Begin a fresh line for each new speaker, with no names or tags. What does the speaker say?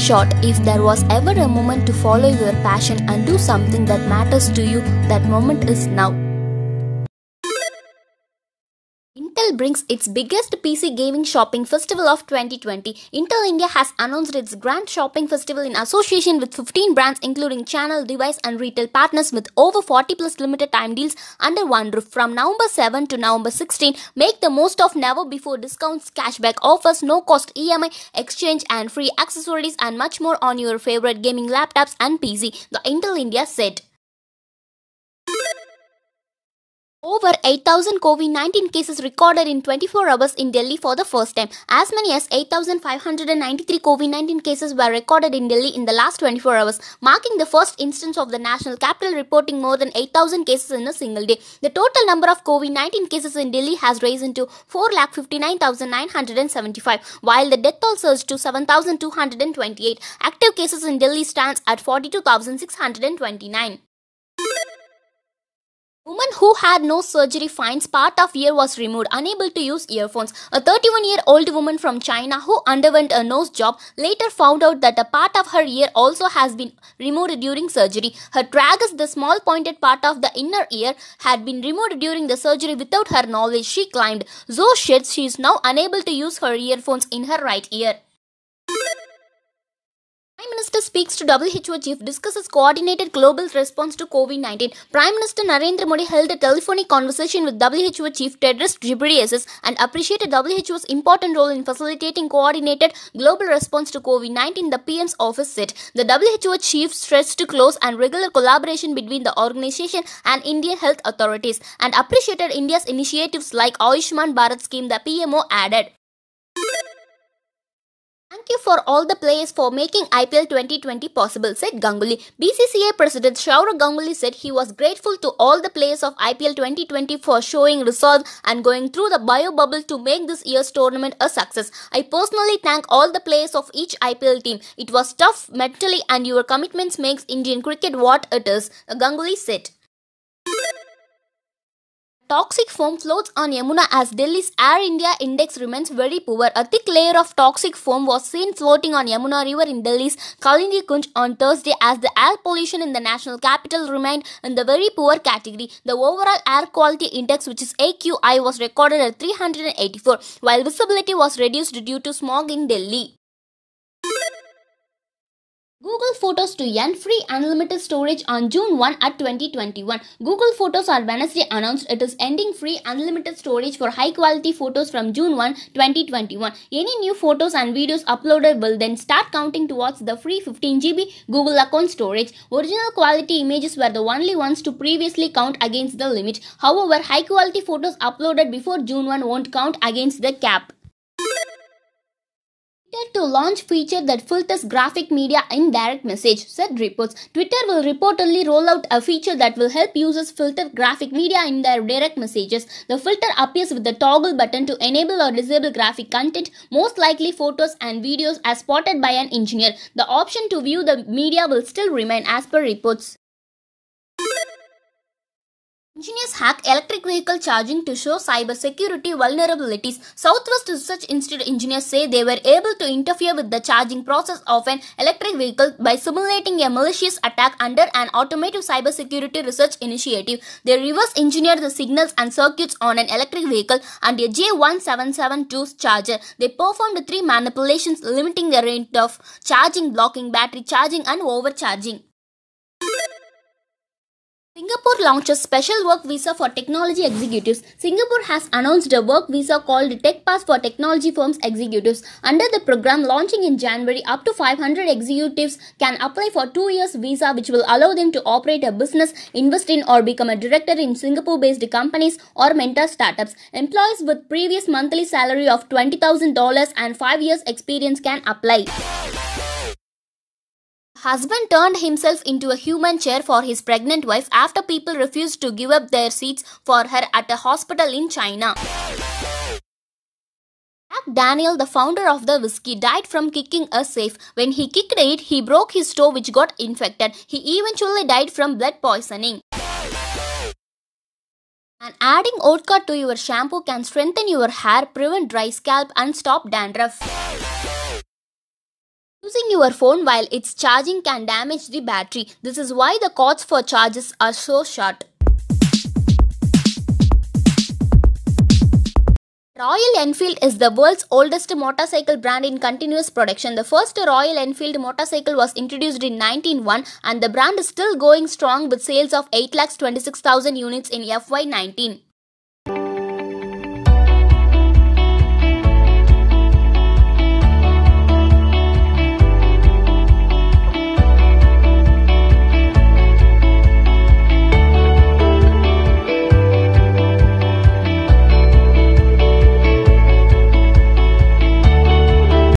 short, if there was ever a moment to follow your passion and do something that matters to you, that moment is now. Intel brings its biggest PC gaming shopping festival of 2020. Intel India has announced its grand shopping festival in association with 15 brands including channel, device and retail partners with over 40 plus limited time deals under one roof from November 7 to November 16. Make the most of never before discounts, cashback offers, no cost EMI, exchange and free accessories and much more on your favorite gaming laptops and PC, the Intel India said. Over 8,000 COVID-19 cases recorded in 24 hours in Delhi for the first time. As many as 8,593 COVID-19 cases were recorded in Delhi in the last 24 hours, marking the first instance of the national capital reporting more than 8,000 cases in a single day. The total number of COVID-19 cases in Delhi has risen to 4,59,975, while the death toll surged to 7,228. Active cases in Delhi stands at 42,629. Woman who had nose surgery finds part of ear was removed, unable to use earphones. A 31-year-old woman from China who underwent a nose job later found out that a part of her ear also has been removed during surgery. Her tragus, the small pointed part of the inner ear, had been removed during the surgery without her knowledge, she claimed. Zoe says she is now unable to use her earphones in her right ear. Prime Minister speaks to WHO chief, discusses coordinated global response to COVID-19. Prime Minister Narendra Modi held a telephonic conversation with WHO chief Tedros Ghebreyesus and appreciated WHO's important role in facilitating coordinated global response to COVID-19, the PM's office said. The WHO chief stressed close and regular collaboration between the organization and Indian health authorities and appreciated India's initiatives like Ayushman Bharat scheme, the PMO added. Thank you for all the players for making IPL 2020 possible, said Ganguly. BCCI President Sourav Ganguly said he was grateful to all the players of IPL 2020 for showing resolve and going through the bio bubble to make this year's tournament a success. I personally thank all the players of each IPL team. It was tough mentally and your commitments makes Indian cricket what it is, Ganguly said. Toxic foam floats on Yamuna as Delhi's Air India index remains very poor. A thick layer of toxic foam was seen floating on Yamuna River in Delhi's Kalindi Kunj on Thursday as the air pollution in the national capital remained in the very poor category. The overall air quality index, which is AQI, was recorded at 384, while visibility was reduced due to smog in Delhi. Google Photos to end free unlimited storage on June 1 at 2021. Google Photos on Wednesday announced it is ending free unlimited storage for high-quality photos from June 1, 2021. Any new photos and videos uploaded will then start counting towards the free 15 GB Google account storage. Original quality images were the only ones to previously count against the limit. However, high-quality photos uploaded before June 1 won't count against the cap. Twitter to launch feature that filters graphic media in direct message, said reports. Twitter will reportedly roll out a feature that will help users filter graphic media in their direct messages. The filter appears with the toggle button to enable or disable graphic content, most likely photos and videos as spotted by an engineer. The option to view the media will still remain as per reports. Engineers hack electric vehicle charging to show cybersecurity vulnerabilities. Southwest Research Institute engineers say they were able to interfere with the charging process of an electric vehicle by simulating a malicious attack under an automotive cybersecurity research initiative. They reverse engineered the signals and circuits on an electric vehicle and a J1772 charger. They performed 3 manipulations limiting the rate of charging, blocking battery charging and overcharging. Singapore launches special work visa for technology executives. Singapore has announced a work visa called Tech Pass for technology firms executives. Under the program launching in January, up to 500 executives can apply for 2 years visa which will allow them to operate a business, invest in or become a director in Singapore-based companies or mentor startups. Employees with previous monthly salary of $20,000 and 5 years experience can apply. Husband turned himself into a human chair for his pregnant wife after people refused to give up their seats for her at a hospital in China. Jack Daniel, the founder of the whiskey, died from kicking a safe. When he kicked it, he broke his toe which got infected. He eventually died from blood poisoning. And adding vodka to your shampoo can strengthen your hair, prevent dry scalp and stop dandruff. Using your phone while it's charging can damage the battery. This is why the cords for charges are so short. Royal Enfield is the world's oldest motorcycle brand in continuous production. The first Royal Enfield motorcycle was introduced in 1901 and the brand is still going strong with sales of 8,26,000 units in FY19.